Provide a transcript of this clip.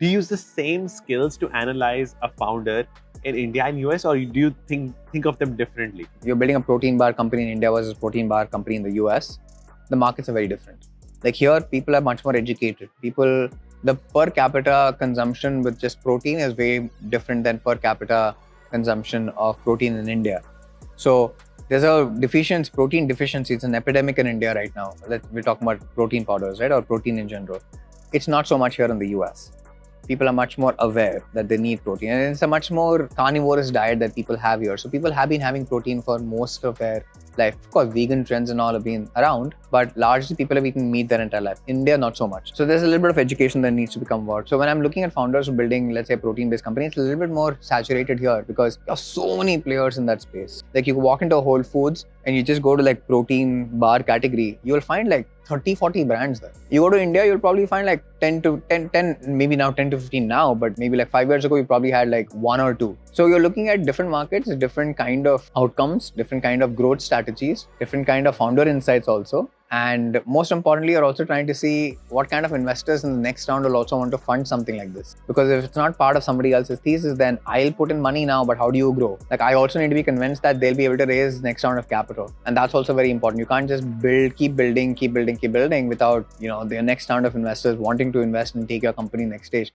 do you use the same skills to analyze a founder in India and US, or do you think of them differently? You're building a protein bar company in India versus protein bar company in the US. The markets are very different. Like here, people are much more educated. The per capita consumption with just protein is way different than per capita consumption of protein in India. So there's a protein deficiency. It's an epidemic in India right now. We're talking about protein powders, right? Or protein in general. It's not so much here in the US. People are much more aware that they need protein. And it's a much more carnivorous diet that people have here. So people have been having protein for most of their life. Of course, vegan trends and all have been around, but largely people have eaten meat their entire life. India, not so much. So there's a little bit of education that needs to become involved. So when I'm looking at founders who are building, let's say, protein-based companies, it's a little bit more saturated here because there are so many players in that space. Like you walk into a Whole Foods and you just go to like protein bar category, you'll find like 30, 40 brands there. You go to India, you'll probably find like 10, maybe now 10 to 15 now, but maybe like 5 years ago, you probably had like 1 or 2. So you're looking at different markets, different kind of outcomes, different kind of growth strategies, different kind of founder insights also. And most importantly, you're also trying to see what kind of investors in the next round will also want to fund something like this. Because if it's not part of somebody else's thesis, then I'll put in money now, but how do you grow? Like I also need to be convinced that they'll be able to raise next round of capital. And that's also very important. You can't just keep building without, the next round of investors wanting to invest and take your company next stage.